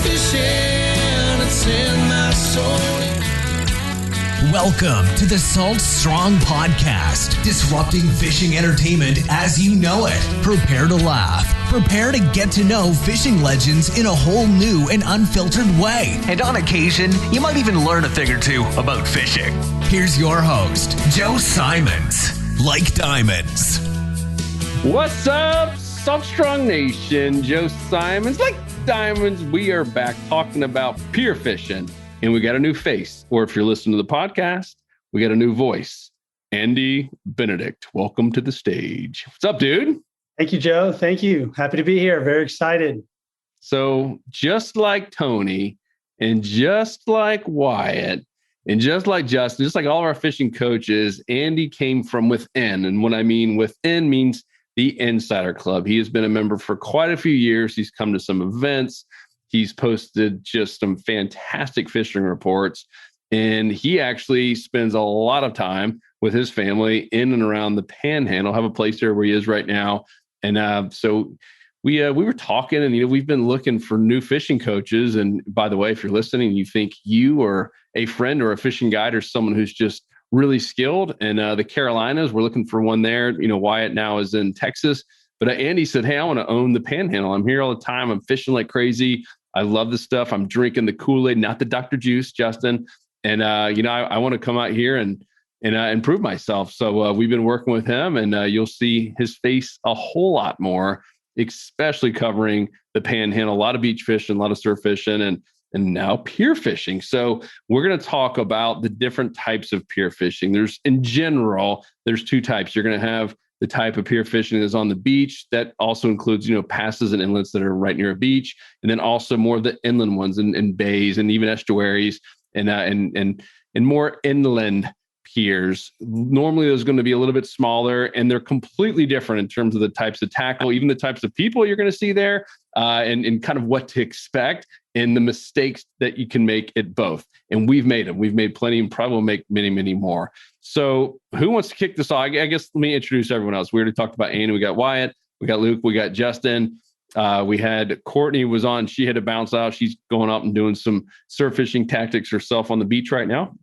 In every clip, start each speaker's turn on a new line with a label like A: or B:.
A: fishing, it's in my soul.
B: Welcome to the Salt Strong Podcast, disrupting fishing entertainment as you know it. Prepare to laugh. Prepare to get to know fishing legends in a whole new and unfiltered way. And on occasion, you might even learn a thing or two about fishing. Here's your host, Joe Simons. Like diamonds.
C: What's up, Salt Strong Nation? Joe Simons. Like diamonds, we are back talking about pier fishing. And we got a new face, or if you're listening to the podcast, we got a new voice. Andy Benedict, welcome to the stage. What's up, dude?
D: Thank you, Joe. Thank you. Happy to be here. Very excited.
C: So just like Tony and just like Wyatt and just like Justin, just like all of our fishing coaches, Andy came from within. And what I mean within means the Insider Club. He has been a member for quite a few years. He's come to some events. He's posted just some fantastic fishing reports, and he actually spends a lot of time with his family in and around the Panhandle. Have a place there where he is right now. And so we were talking, and we've been looking for new fishing coaches. And by the way, if you're listening, you think you or a friend or a fishing guide or someone who's just really skilled, and the Carolinas, we're looking for one there. Wyatt now is in Texas. But Andy said, hey, I want to own the Panhandle. I'm here all the time. I'm fishing like crazy. I love this stuff. I'm drinking the Kool-Aid, not the Dr. Juice, Justin. And, I want to come out here and improve myself. So we've been working with him, and you'll see his face a whole lot more, especially covering the Panhandle, a lot of beach fishing, a lot of surf fishing, and now pier fishing. So we're going to talk about the different types of pier fishing. There's two types. You're going to have the type of pier fishing is on the beach. That also includes, passes and inlets that are right near a beach. And then also more of the inland ones and bays and even estuaries and more inland piers. Normally those are going to be a little bit smaller, and they're completely different in terms of the types of tackle, even the types of people you're going to see there, and kind of what to expect and the mistakes that you can make at both. And we've made them. We've made plenty, and probably will make many, many more. So who wants to kick this off? I guess let me introduce everyone else. We already talked about Andy. We got Wyatt. We got Luke. We got Justin. We had Courtney was on. She had to bounce out. She's going up and doing some surf fishing tactics herself on the beach right now.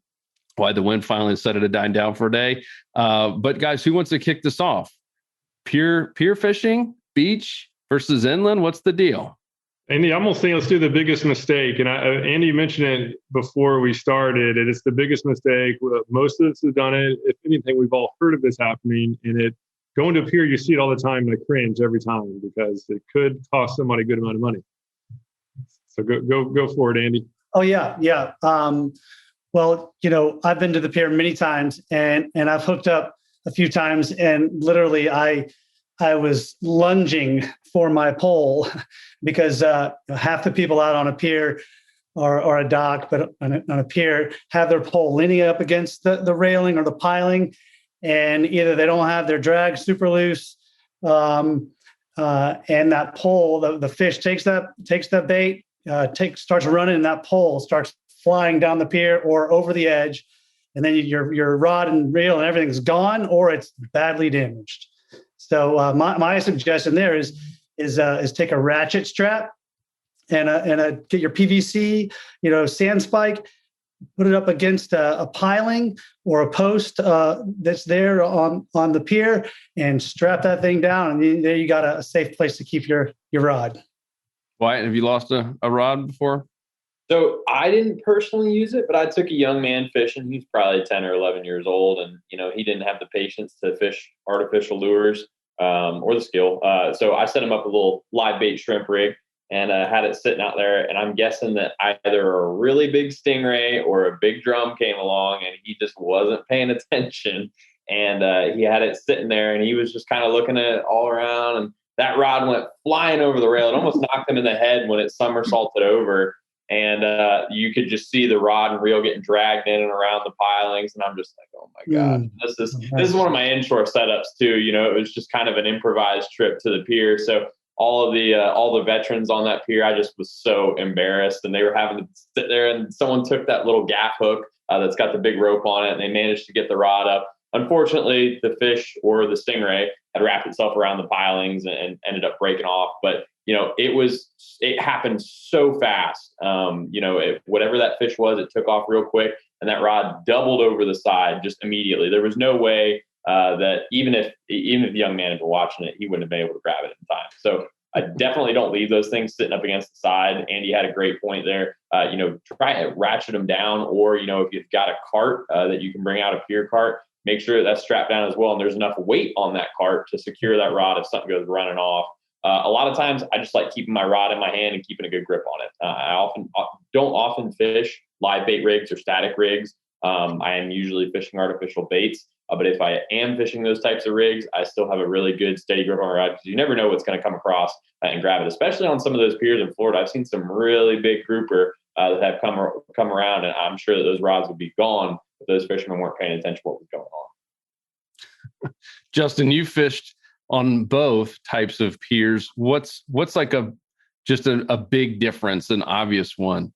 C: Why the wind finally decided to die down for a day. But guys, who wants to kick this off? Pier fishing, beach versus inland. What's the deal?
E: Andy, I'm going to say let's do the biggest mistake. And Andy mentioned it before we started, and it's the biggest mistake. Most of us have done it. If anything, we've all heard of this happening. And going to a pier, you see it all the time, and I cringe every time because it could cost somebody a good amount of money. So go for it, Andy.
D: Oh, yeah. Well, I've been to the pier many times, and I've hooked up a few times, and literally I was lunging for my pole because half the people out on a pier or a dock, but on a pier, have their pole leaning up against the railing or the piling, and either they don't have their drag super loose, and that pole, the fish takes that bait, starts running, and that pole starts flying down the pier or over the edge, and then your rod and reel and everything's gone, or it's badly damaged. So my suggestion there is take a ratchet strap and get your PVC, sand spike, put it up against a piling or a post that's there on the pier, and strap that thing down, and there you got a safe place to keep your rod.
C: Wyatt, have you lost a rod before?
F: So I didn't personally use it, but I took a young man fishing. He's probably 10 or 11 years old, and he didn't have the patience to fish artificial lures or the skill. So I set him up a little live bait shrimp rig and had it sitting out there. And I'm guessing that either a really big stingray or a big drum came along, and he just wasn't paying attention. And he had it sitting there, and he was just kind of looking at it all around. And that rod went flying over the rail. It almost knocked him in the head when it somersaulted over. And you could just see the rod and reel getting dragged in and around the pilings. And I'm just like, oh my God, this is one of my inshore setups too. It was just kind of an improvised trip to the pier. So all the veterans on that pier, I just was so embarrassed, and they were having to sit there, and someone took that little gaff hook that's got the big rope on it, and they managed to get the rod up. Unfortunately, the fish or the stingray had wrapped itself around the pilings and ended up breaking off. But it happened so fast. Whatever that fish was, it took off real quick, and that rod doubled over the side just immediately. There was no way that even if the young man had been watching it, he wouldn't have been able to grab it in time. So I definitely don't leave those things sitting up against the side. Andy had a great point there. Try to ratchet them down, or if you've got a cart that you can bring out, a pier cart, make sure that's strapped down as well, and there's enough weight on that cart to secure that rod if something goes running off. A lot of times I just like keeping my rod in my hand and keeping a good grip on it. I don't often fish live bait rigs or static rigs. I am usually fishing artificial baits, but if I am fishing those types of rigs, I still have a really good steady grip on my rod, because you never know what's going to come across and grab it, especially on some of those piers in Florida. I've seen some really big grouper that have come around, and I'm sure that those rods would be gone if those fishermen weren't paying attention to what was going on.
C: Justin, you fished on both types of piers. What's like a big difference, an obvious one?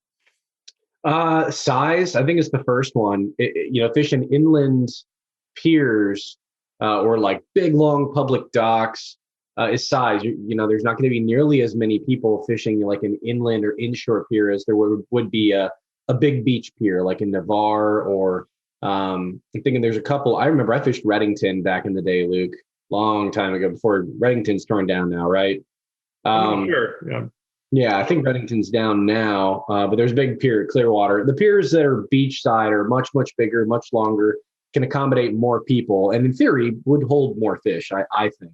G: Size, I think, is the first one. Fishing inland piers or like big, long public docks is size. There's not going to be nearly as many people fishing like an inland or inshore pier as there would be a big beach pier like in Navarre, or I'm thinking there's a couple. I remember I fished Reddington back in the day, Luke, long time ago, before Reddington's torn down now, right?
E: Sure. Yeah.
G: Yeah, I think Reddington's down now, but there's a big pier at Clearwater. The piers that are beachside are much, much bigger, much longer, can accommodate more people, and in theory would hold more fish, I think.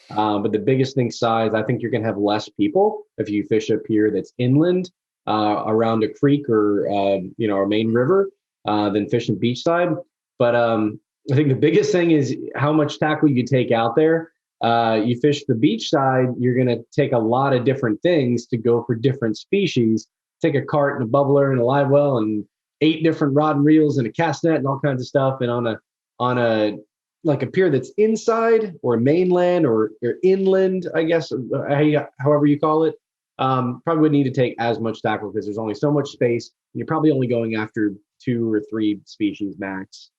G: But the biggest thing, size, I think you're going to have less people if you fish a pier that's inland around a creek or, a main river than fishing beachside. But I think the biggest thing is how much tackle you take out there. You fish the beach side, you're going to take a lot of different things to go for different species. Take a cart and a bubbler and a live well and 8 different rod and reels and a cast net and all kinds of stuff. And on a like a pier that's inside or mainland or inland, I guess, however you call it, probably would need to take as much tackle because there's only so much space. And you're probably only going after 2 or 3 species max.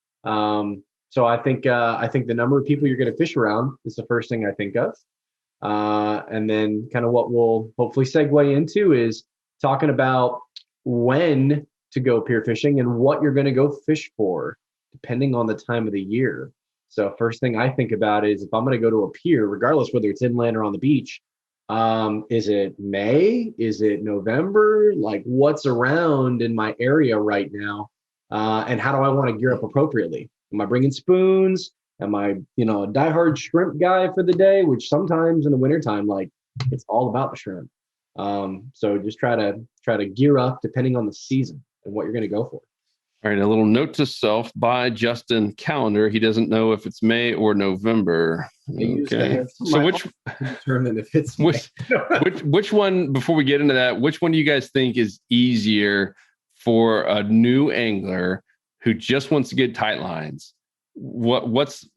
G: So I think the number of people you're going to fish around is the first thing I think of. And then kind of what we'll hopefully segue into is talking about when to go pier fishing and what you're going to go fish for, depending on the time of the year. So first thing I think about is if I'm going to go to a pier, regardless whether it's inland or on the beach, is it May? Is it November? Like what's around in my area right now? And how do I want to gear up appropriately? Am I bringing spoons? Am I, a diehard shrimp guy for the day, which sometimes in the wintertime, like it's all about the shrimp. So just try to gear up depending on the season and what you're going to go for.
C: All right. A little note to self by Justin Calendar. He doesn't know if it's May or November. Okay. So which
G: determine if it's
C: which one, before we get into that, which one do you guys think is easier for a new angler who just wants to get tight lines? What's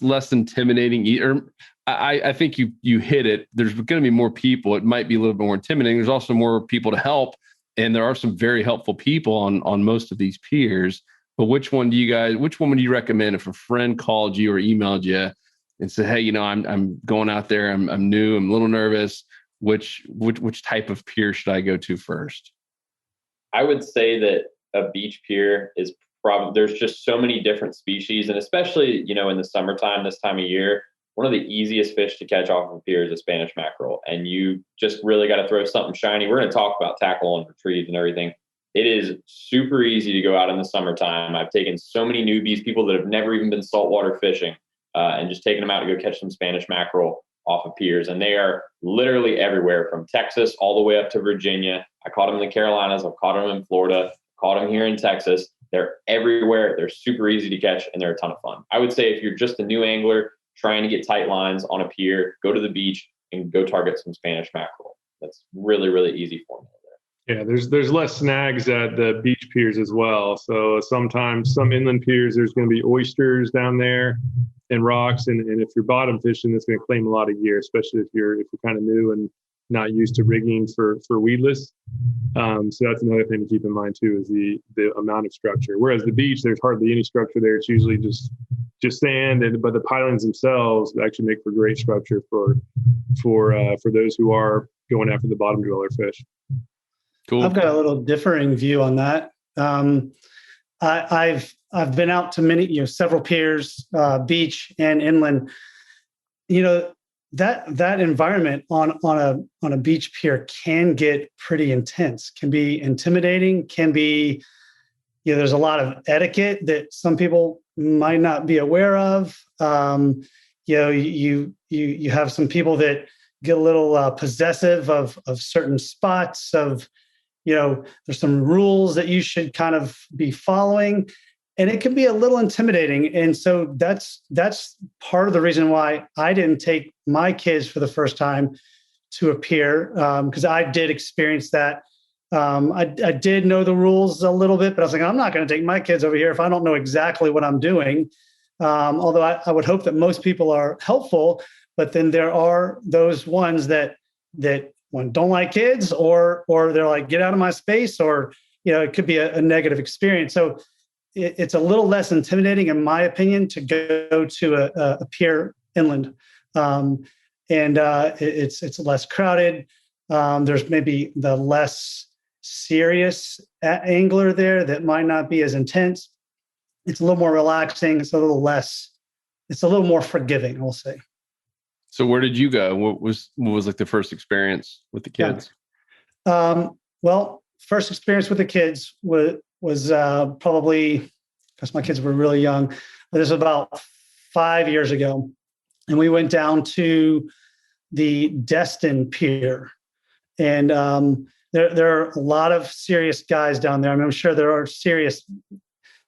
C: less intimidating? Or I think you hit it. There's going to be more people. It might be a little bit more intimidating. There's also more people to help, and there are some very helpful people on most of these piers. But which one would you recommend if a friend called you or emailed you and said, "Hey, I'm going out there. I'm new. I'm a little nervous. Which type of pier should I go to first?"
F: I would say that a beach pier is there's just so many different species, and especially, in the summertime, this time of year, one of the easiest fish to catch off of a pier is a Spanish mackerel. And you just really got to throw something shiny. We're going to talk about tackle and retrieve and everything. It is super easy to go out in the summertime. I've taken so many newbies, people that have never even been saltwater fishing, and just taken them out to go catch some Spanish mackerel off of piers. And they are literally everywhere from Texas all the way up to Virginia. I caught them in the Carolinas. I've caught them in Florida, caught them here in Texas. They're everywhere. They're super easy to catch, and they're a ton of fun. I would say if you're just a new angler trying to get tight lines on a pier, go to the beach and go target some Spanish mackerel. That's really, really easy formula there.
E: Yeah, there's less snags at the beach piers as well. So sometimes some inland piers, there's going to be oysters down there and rocks. And if you're bottom fishing, it's going to claim a lot of gear, especially if you're kind of new and not used to rigging for weedless. So that's another thing to keep in mind too, is the amount of structure. Whereas the beach, there's hardly any structure there. It's usually just sand, but the pilings themselves actually make for great structure for those who are going after the bottom dweller fish.
C: Cool.
D: I've got a little differing view on that. I've been out to many, several piers, beach and inland. That environment on a beach pier can get pretty intense, can be intimidating, can be, there's a lot of etiquette that some people might not be aware of. You have some people that get a little possessive of certain spots of, there's some rules that you should kind of be following, and it can be a little intimidating. And so that's part of the reason why I didn't take my kids for the first time to a pier, because I did experience that. I did know the rules a little bit, but I was like, I'm not going to take my kids over here if I don't know exactly what I'm doing. Although I would hope that most people are helpful, but then there are those ones that don't like kids, or they're like, get out of my space, or it could be a negative experience. So it's a little less intimidating, in my opinion, to go to a pier inland, and it's less crowded. There's maybe the less serious angler there that might not be as intense. It's a little more relaxing. It's a little more forgiving, we'll say.
C: So where did you go? What was like the first experience with the kids?
D: Well, first experience with the kids was probably, because my kids were really young, this was about 5 years ago. And we went down to the Destin Pier. And there are a lot of serious guys down there. I mean, I'm sure there are serious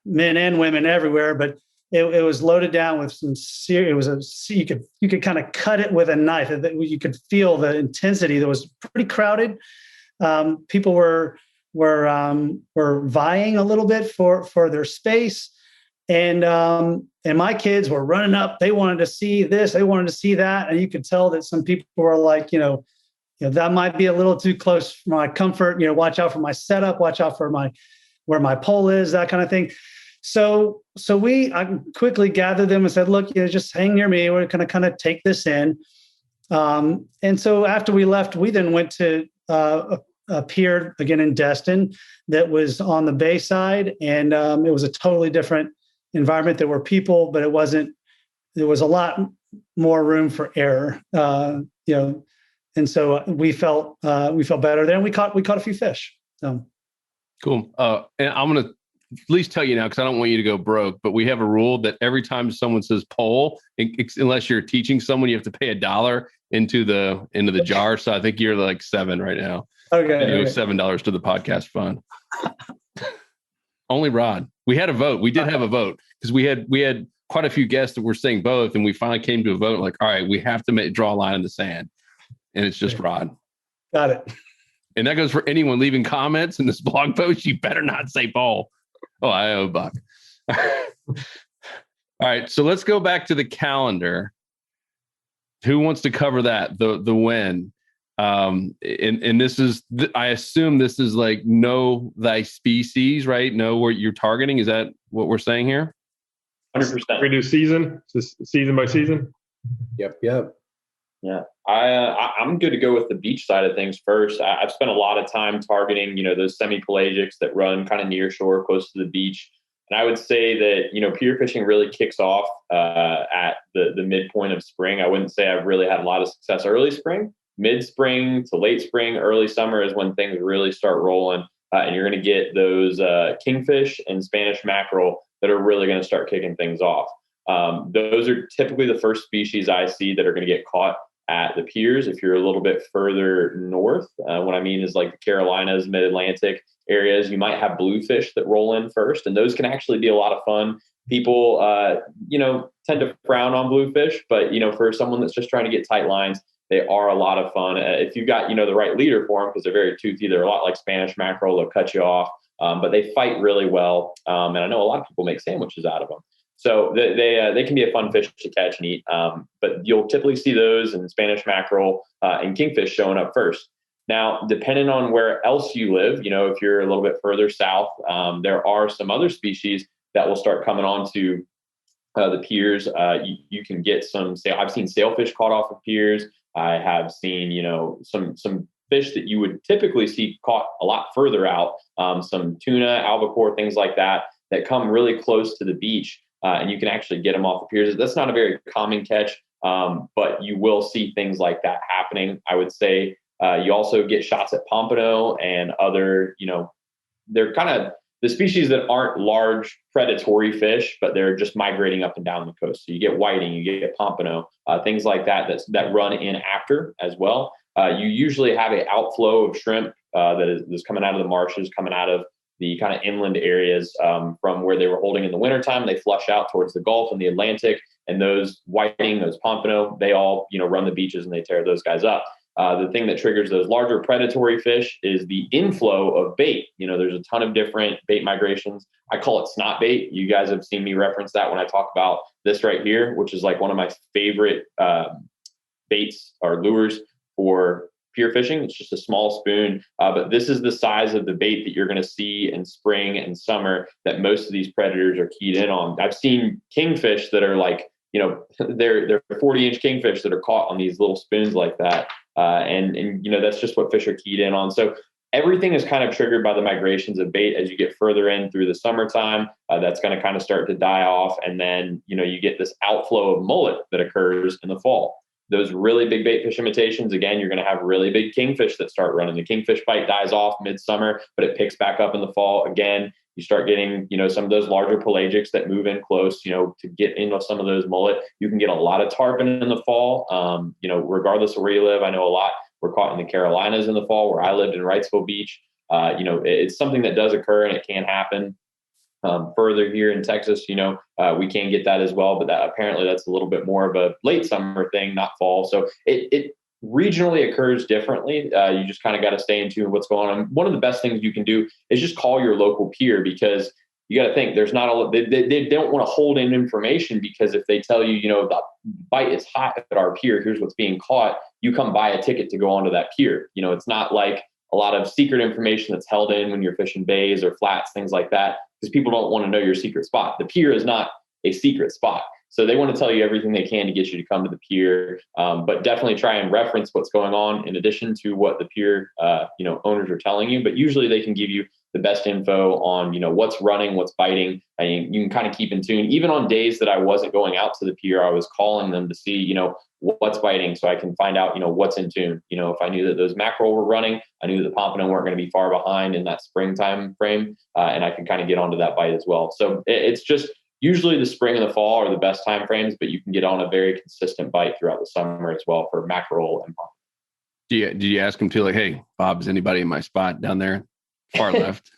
D: men and women everywhere, but it was loaded down with some serious. You could kind of cut it with a knife. You could feel the intensity. That was pretty crowded. People were vying a little bit for their space, and my kids were running up. They wanted to see this. They wanted to see that, and you could tell that some people were like, that might be a little too close for my comfort. Watch out for my setup. Watch out for where my pole is. That kind of thing. So I quickly gathered them and said, look, just hang near me. We're going to kind of take this in. And so after we left, we then went to a pier again in Destin that was on the bay side. And it was a totally different environment. There were people, but there was a lot more room for error, and so we felt better there. And we caught a few fish. So.
C: Cool. And I'm going to at least tell you now, because I don't want you to go broke, but we have a rule that every time someone says pole, unless you're teaching someone, you have to pay $1 into the jar. So I think you're like $7 right now.
D: Okay.
C: You owe $7 to the podcast fund. Only Rod. We had a vote. We did have a vote because we had quite a few guests that were saying both, and we finally came to a vote. Like, all right, we have to draw a line in the sand, and it's just Rod.
D: Got it.
C: And that goes for anyone leaving comments in this blog post. You better not say pole. Oh, I owe $1. All right, so let's go back to the calendar. Who wants to cover that? The when? And this is, I assume this is like know thy species, right? Know what you're targeting. Is that what we're saying here?
F: 100%.
E: We do season by season.
G: Yep.
F: Yeah, I'm good to go with the beach side of things first. I've spent a lot of time targeting, those semi-pelagics that run kind of near shore, close to the beach. And I would say that, pier fishing really kicks off at the midpoint of spring. I wouldn't say I've really had a lot of success early spring. Mid-spring to late spring, early summer is when things really start rolling. And you're going to get those kingfish and Spanish mackerel that are really going to start kicking things off. Those are typically the first species I see that are going to get caught at the piers. If you're a little bit further north, what I mean is like the Carolinas, mid-Atlantic areas, you might have bluefish that roll in first, and those can actually be a lot of fun. People, tend to frown on bluefish, but, for someone that's just trying to get tight lines, they are a lot of fun. If you've got, the right leader for them, because they're very toothy, they're a lot like Spanish mackerel, they'll cut you off, but they fight really well. And I know a lot of people make sandwiches out of them. So they can be a fun fish to catch and eat, but you'll typically see those in Spanish mackerel and kingfish showing up first. Now, depending on where else you live, if you're a little bit further south, there are some other species that will start coming onto the piers. You can get some. I've seen sailfish caught off of piers. I have seen some fish that you would typically see caught a lot further out, some tuna, albacore, things like that, that come really close to the beach. And you can actually get them off the piers. That's not a very common catch, but you will see things like that happening. I would say you also get shots at pompano and other, they're kind of the species that aren't large predatory fish, but they're just migrating up and down the coast. So you get whiting, you get pompano, things like that that run in after as well. You usually have an outflow of shrimp that is coming out of the marshes, coming out of the kind of inland areas from where they were holding in the wintertime. They flush out towards the Gulf and the Atlantic, and those whiting, those pompano, they all run the beaches and they tear those guys up. The thing that triggers those larger predatory fish is the inflow of bait. There's a ton of different bait migrations. I call it snot bait. You guys have seen me reference that when I talk about this right here, which is like one of my favorite baits or lures for pier fishing. It's just a small spoon, but this is the size of the bait that you're going to see in spring and summer that most of these predators are keyed in on. I've seen kingfish that are like, they're 40-inch kingfish that are caught on these little spoons like that. And that's just what fish are keyed in on. So everything is kind of triggered by the migrations of bait as you get further in through the summertime. That's going to kind of start to die off. And then, you get this outflow of mullet that occurs in the fall. Those really big bait fish imitations, again, you're going to have really big kingfish that start running. The kingfish bite dies off midsummer, but it picks back up in the fall. Again, you start getting, some of those larger pelagics that move in close, to get into some of those mullet. You can get a lot of tarpon in the fall, regardless of where you live. I know a lot were caught in the Carolinas in the fall, where I lived in Wrightsville Beach. It's something that does occur and it can happen. Further here in Texas, we can get that as well, but apparently that's a little bit more of a late summer thing, not fall. So it regionally occurs differently. You just kind of got to stay in tune with what's going on. One of the best things you can do is just call your local pier, because you got to think there's not a they don't want to hold in information, because if they tell you, the bite is hot at our pier, here's what's being caught, you come buy a ticket to go onto that pier. It's not like a lot of secret information that's held in when you're fishing bays or flats, things like that, because people don't want to know your secret spot. The pier is not a secret spot. So they want to tell you everything they can to get you to come to the pier, but definitely try and reference what's going on in addition to what the pier, owners are telling you. But usually they can give you the best info on, what's running, what's biting. And you can kind of keep in tune. Even on days that I wasn't going out to the pier, I was calling them to see, what's biting, so I can find out, what's in tune. If I knew that those mackerel were running, I knew that the pompano weren't going to be far behind in that springtime frame, and I can kind of get onto that bite as well. So it's just usually the spring and the fall are the best time frames, but you can get on a very consistent bite throughout the summer as well for mackerel and pompano.
C: Do you ask them to, like, hey, Bob, is anybody in my spot down there far left?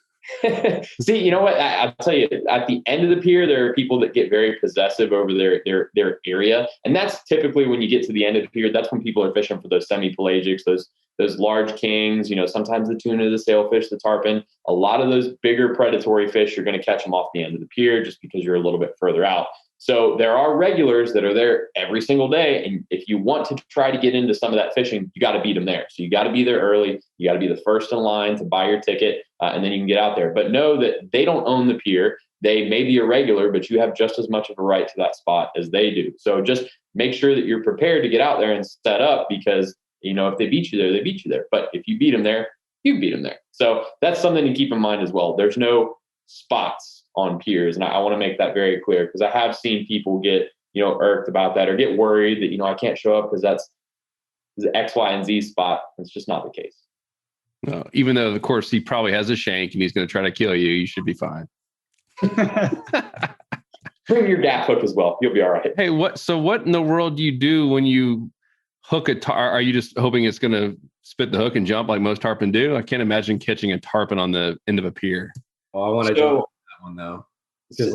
F: See, you know what? I'll tell you, at the end of the pier, there are people that get very possessive over their area. And that's typically when you get to the end of the pier, that's when people are fishing for those semi-pelagics, those large kings, sometimes the tuna, the sailfish, the tarpon. A lot of those bigger predatory fish, you're going to catch them off the end of the pier just because you're a little bit further out. So there are regulars that are there every single day. And if you want to try to get into some of that fishing, you got to beat them there. So you got to be there early. You got to be the first in line to buy your ticket, and then you can get out there. But know that they don't own the pier. They may be a regular, but you have just as much of a right to that spot as they do. So just make sure that you're prepared to get out there and set up, because, if they beat you there, they beat you there. But if you beat them there, you beat them there. So that's something to keep in mind as well. There's no spots on piers. And I want to make that very clear, because I have seen people get, irked about that, or get worried that, I can't show up because that's the X, Y, and Z spot. It's just not the case.
C: No, even though, of course, he probably has a shank and he's going to try to kill you, you should be fine.
F: Bring your gaff hook as well. You'll be all right.
C: Hey, what in the world do you do when you hook a are you just hoping it's going to spit the hook and jump like most tarpon do? I can't imagine catching a tarpon on the end of a pier.
G: Oh, I want to jump on that one though, because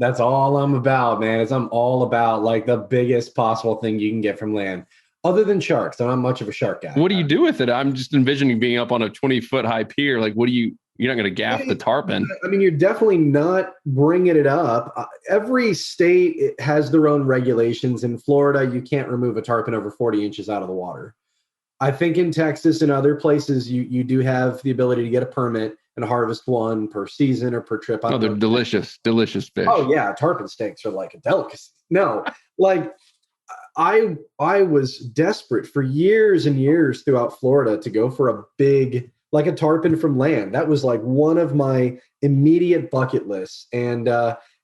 G: that's all I'm about, man. I'm all about like the biggest possible thing you can get from land, other than sharks. I'm not much of a shark guy.
C: What do you do with it? I'm just envisioning being up on a 20-foot high pier. Like, you're not going to gaff the tarpon.
G: I mean, you're definitely not bringing it up. Every state has their own regulations. In Florida, you can't remove a tarpon over 40 inches out of the water. I think in Texas and other places, you do have the ability to get a permit and harvest one per season or per trip.
C: Oh, they're delicious fish.
G: Oh, yeah. Tarpon steaks are like a delicacy. No, like I was desperate for years and years throughout Florida to go for a big, like a tarpon from land. That was like one of my immediate bucket lists. And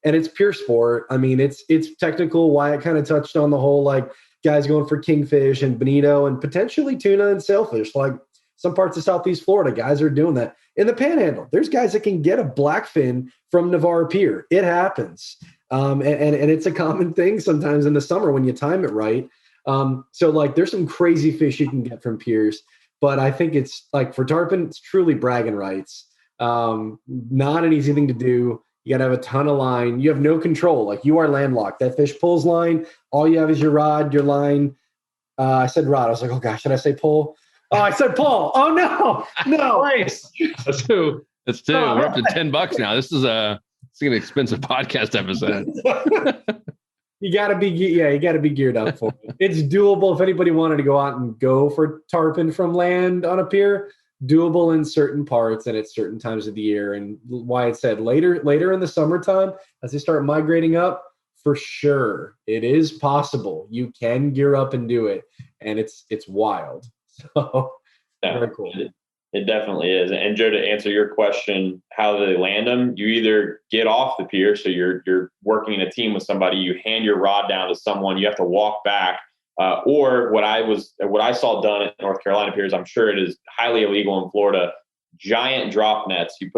G: it's pure sport. I mean, it's technical. Wyatt kind of touched on the whole, like, guys going for kingfish and bonito and potentially tuna and sailfish. Like some parts of Southeast Florida, guys are doing that. In the Panhandle, there's guys that can get a blackfin from Navarre Pier. It happens. And it's a common thing sometimes in the summer when you time it right. So like there's some crazy fish you can get from Piers, but I think it's like for tarpon, it's truly bragging rights. Not an easy thing to do. You got to have a ton of line. You have no control. Like you are landlocked. That fish pulls line. All you have is your rod, your line. I said rod. I was like, oh gosh, should I say pull? Oh, I said pull. Oh no.
E: Nice. That's two.
C: That's two. We're up to $10 now. This is an expensive podcast episode.
G: You gotta be geared up for it. It's doable. If anybody wanted to go out and go for tarpon from land on a pier, doable in certain parts and at certain times of the year. And Wyatt said later in the summertime, as they start migrating up, for sure, it is possible. You can gear up and do it, and it's wild. So very cool.
F: It definitely is. And Joe, to answer your question, how do they land them? You either get off the pier, so you're working in a team with somebody. You hand your rod down to someone. You have to walk back. Or what I saw done at North Carolina piers, I'm sure it is highly illegal in Florida. Giant drop nets. You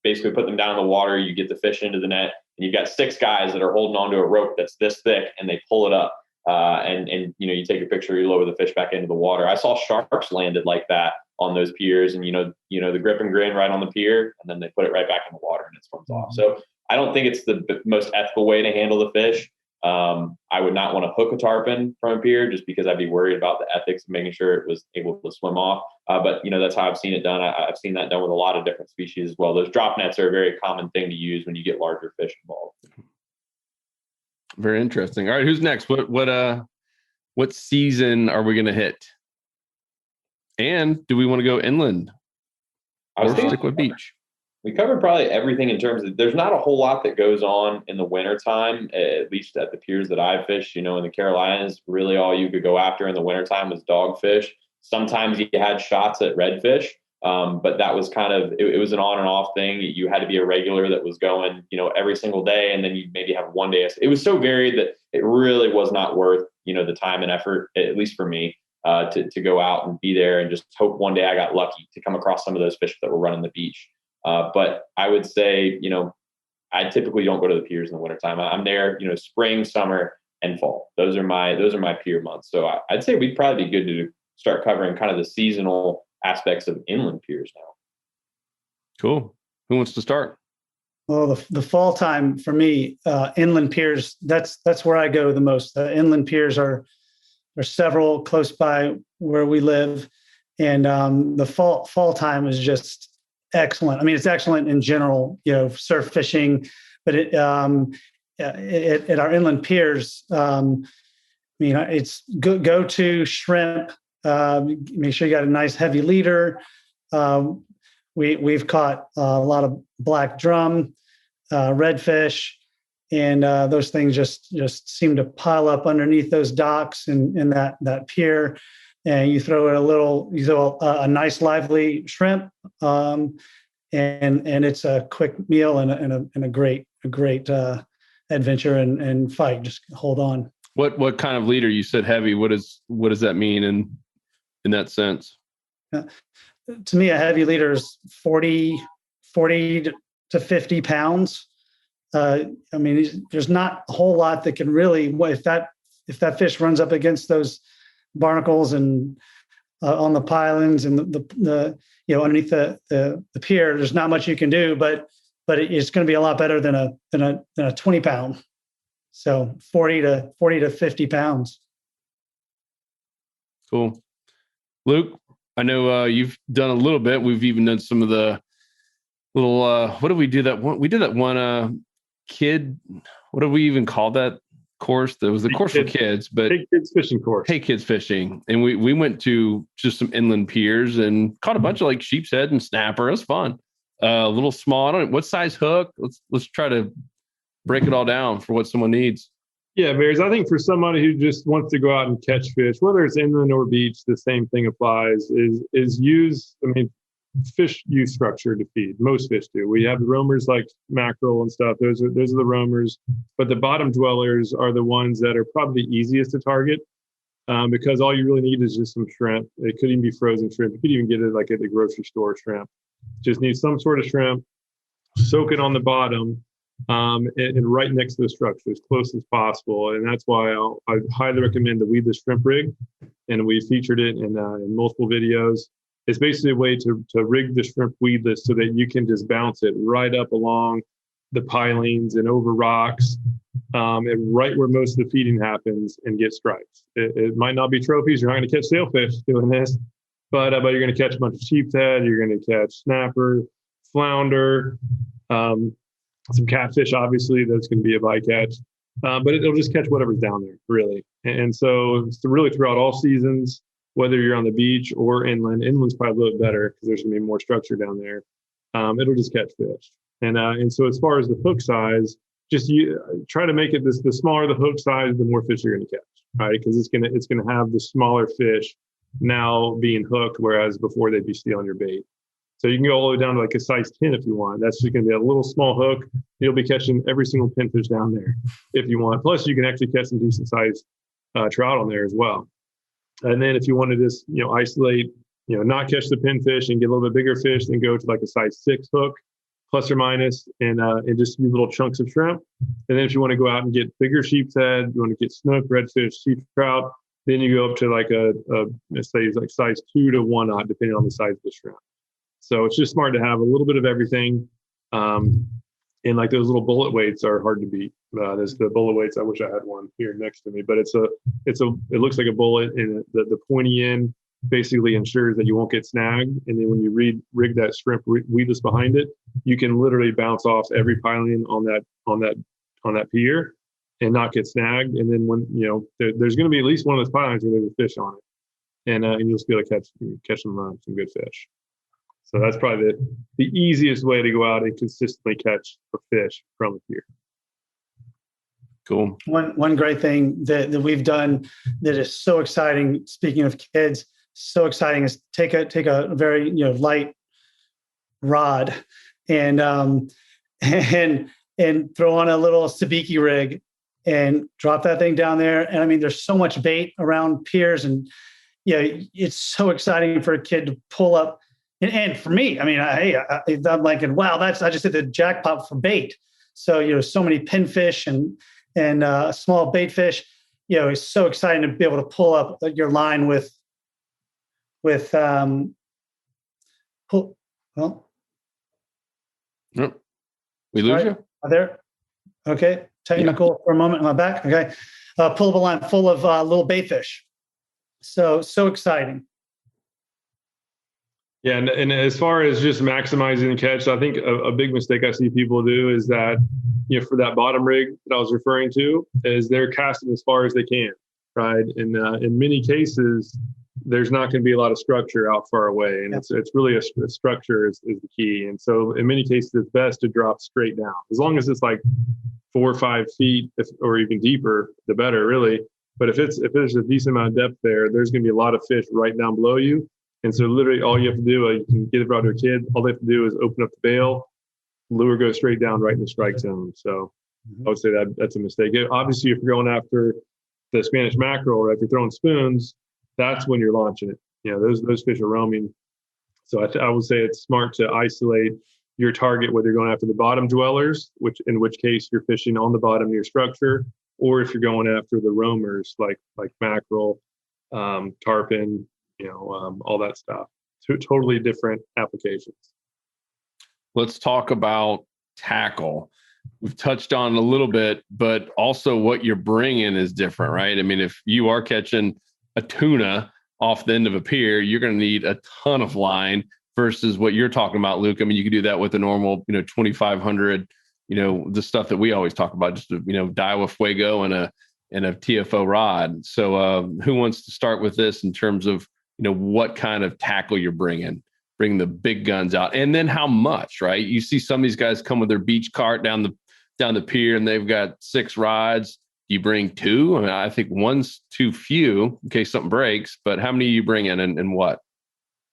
F: basically put them down in the water. You get the fish into the net, and you've got 6 guys that are holding onto a rope that's this thick, and they pull it up. And you take a picture, you lower the fish back into the water. I saw sharks landed like that on those piers, and the grip and grin right on the pier, and then they put it right back in the water and it swims off. So I don't think it's the most ethical way to handle the fish. I would not want to hook a tarpon from a pier just because I'd be worried about the ethics of making sure it was able to swim off. But that's how I've seen it done. I've seen that done with a lot of different species as well. Those drop nets are a very common thing to use when you get larger fish involved.
C: Very interesting. All right, who's next? What season are we going to hit? And do we want to go inland or stick with beach?
F: We covered probably everything in terms of there's not a whole lot that goes on in the wintertime, at least at the piers that I fish. In the Carolinas, really all you could go after in the wintertime was dogfish. Sometimes you had shots at redfish, but that was kind of, it was an on and off thing. You had to be a regular that was going, every single day, and then you maybe have one day. It was so varied that it really was not worth, the time and effort, at least for me, to go out and be there and just hope one day I got lucky to come across some of those fish that were running the beach. But I would say, I typically don't go to the piers in the wintertime. I'm there, spring, summer, and fall. Those are my pier months. So I'd say we'd probably be good to start covering kind of the seasonal aspects of inland piers now.
C: Cool. Who wants to start?
D: Well, the fall time for me, inland piers, that's where I go the most. The inland piers are several close by where we live. And the fall time is just excellent. I mean, it's excellent in general, surf fishing, but at our inland piers, it's go to shrimp. Make sure you got a nice heavy leader. We've caught a lot of black drum, redfish, and those things just seem to pile up underneath those docks and that pier. And you throw a nice lively shrimp, and it's a quick meal and a great adventure and fight. Just hold on.
C: What kind of leader? You said heavy. What does that mean in that sense?
D: To me, a heavy leader is 40 to 50 pounds. There's not a whole lot that can really, if that fish runs up against those barnacles and on the pilings and the underneath the pier, there's not much you can do, but it's going to be a lot better than a 20 pound. So 40 to 50 pounds.
C: Cool. Luke, I know you've done a little bit. We've even done some of the little, what did we do that one? We did that one kid, what did we even call that course? That was the course for kids, but
E: Hey Kids Fishing course.
C: Hey Kids Fishing. And we went to just some inland piers and caught a bunch of like sheepshead and snapper. It was fun. A little small. I don't know what size hook. Let's try to break it all down for what someone needs.
E: Yeah, Bears. I think for somebody who just wants to go out and catch fish, whether it's inland or beach, the same thing applies. Is use. I mean, fish use structure to feed. Most fish do. We have the roamers like mackerel and stuff. Those are the roamers. But the bottom dwellers are the ones that are probably the easiest to target, because all you really need is just some shrimp. It could even be frozen shrimp. You could even get it like at the grocery store shrimp. Just need some sort of shrimp. Soak it on the bottom. And right next to the structure as close as possible. And that's why I highly recommend the weedless shrimp rig. And we featured it in multiple videos. It's basically a way to rig the shrimp weedless so that you can just bounce it right up along the pilings and over rocks, and right where most of the feeding happens, and get stripes. It might not be trophies. You're not going to catch sailfish doing this, but you're going to catch a bunch of sheepshead. You're going to catch snapper, flounder, some catfish, obviously, that's going to be a bycatch, but it'll just catch whatever's down there, really. And so it's really throughout all seasons, whether you're on the beach or inland. Inland's probably a little bit better because there's going to be more structure down there. It'll just catch fish. And so as far as the hook size, just try to make it the smaller the hook size, the more fish you're going to catch, right? Because it's going to have the smaller fish now being hooked, whereas before they'd be stealing your bait. So you can go all the way down to like a size 10 if you want. That's just going to be a little small hook. You'll be catching every single pinfish down there if you want. Plus, you can actually catch some decent sized trout on there as well. And then if you want to just, isolate, not catch the pinfish and get a little bit bigger fish, then go to like a size 6 hook, plus or minus, and just use little chunks of shrimp. And then if you want to go out and get bigger sheepshead, you want to get snook, redfish, sheep trout, then you go up to like let's say like size 2 to 1/0, depending on the size of the shrimp. So it's just smart to have a little bit of everything. And like those little bullet weights are hard to beat. There's the bullet weights. I wish I had one here next to me, but it looks like a bullet, and the pointy end basically ensures that you won't get snagged. And then when you rig that shrimp weedless behind it, you can literally bounce off every piling on that pier and not get snagged. And then when there's going to be at least one of those pilings where there's a fish on it, and you'll just be able to catch some good fish. So that's probably the easiest way to go out and consistently catch a fish from a pier.
C: Cool.
D: One great thing that we've done that is so exciting, speaking of kids, so exciting, is take a very light rod and throw on a little sabiki rig and drop that thing down there. And I mean, there's so much bait around piers, and it's so exciting for a kid to pull up. And for me, I mean, I'm like, wow, I just hit the jackpot for bait. So, so many pinfish and small bait fish, it's so exciting to be able to pull up your line with pull. Well,
C: yep. We lose you?
D: Are there? Okay. Technical for a moment. Am I back? Okay. Pull up a line full of little bait fish. So exciting.
E: Yeah, and as far as just maximizing the catch, I think a big mistake I see people do is that, for that bottom rig that I was referring to, is they're casting as far as they can, right? And in many cases, there's not going to be a lot of structure out far away, and it's really a structure is the key. And so in many cases, it's best to drop straight down, as long as it's like 4 or 5 feet, or even deeper, the better, really. But if there's a decent amount of depth there, there's going to be a lot of fish right down below you. And so literally all you have to do, you can get it out to a kid, all they have to do is open up the bail, lure goes straight down right in the strike zone. So I would say that's a mistake. Obviously, if you're going after the Spanish mackerel, or if you're throwing spoons, that's when you're launching it. Those fish are roaming. So I would say it's smart to isolate your target, whether you're going after the bottom dwellers, in which case you're fishing on the bottom of your structure, or if you're going after the roamers like mackerel, tarpon, all that stuff. Two totally different applications.
C: Let's talk about tackle. We've touched on a little bit, but also what you're bringing is different, right? I mean, if you are catching a tuna off the end of a pier, you're going to need a ton of line versus what you're talking about, Luke. I mean, you can do that with a normal, 2,500, the stuff that we always talk about, just Daiwa Fuego and a TFO rod. So who wants to start with this in terms of, what kind of tackle you're bring the big guns out, and then how much, right? You see some of these guys come with their beach cart down the pier, and they've got 6 rods. you bring two? I mean, I think one's too few in case something breaks, but how many you bring in and what?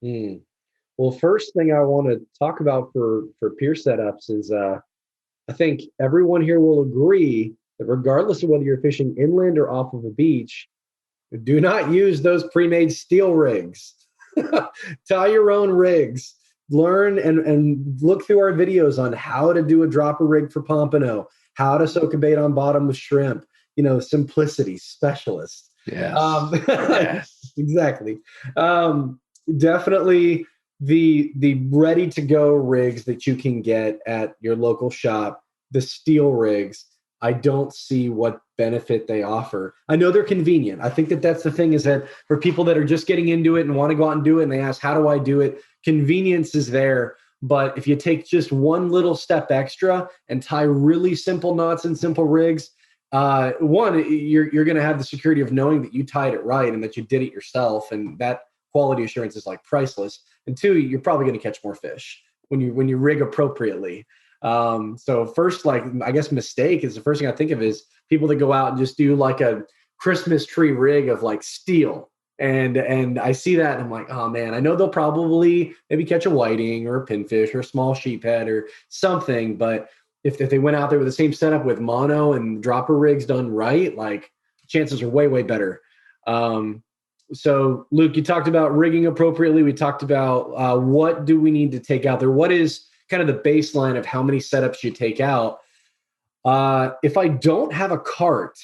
G: Well, first thing I want to talk about for pier setups is I think everyone here will agree that regardless of whether you're fishing inland or off of a beach, do not use those pre-made steel rigs. Tie your own rigs. Learn and look through our videos on how to do a dropper rig for pompano, how to soak a bait on bottom with shrimp. Simplicity specialist.
C: Yes.
G: Yes. Exactly. Definitely the ready to go rigs that you can get at your local shop, the steel rigs, I don't see what benefit they offer. I know they're convenient. I think that's the thing, is that for people that are just getting into it and want to go out and do it and they ask, how do I do it? Convenience is there. But if you take just one little step extra and tie really simple knots and simple rigs, one, you're going to have the security of knowing that you tied it right and that you did it yourself. And that quality assurance is like priceless. And two, you're probably going to catch more fish when you rig appropriately. So first, I guess mistake is the first thing I think of is people that go out and just do like a Christmas tree rig of like steel. And I see that and I'm like, oh man, I know they'll probably maybe catch a whiting or a pinfish or a small sheephead or something. But if they went out there with the same setup with mono and dropper rigs done right, like chances are way, way better. So Luke, you talked about rigging appropriately. We talked about what do we need to take out there? What is kind of the baseline of how many setups you take out? If I don't have a cart,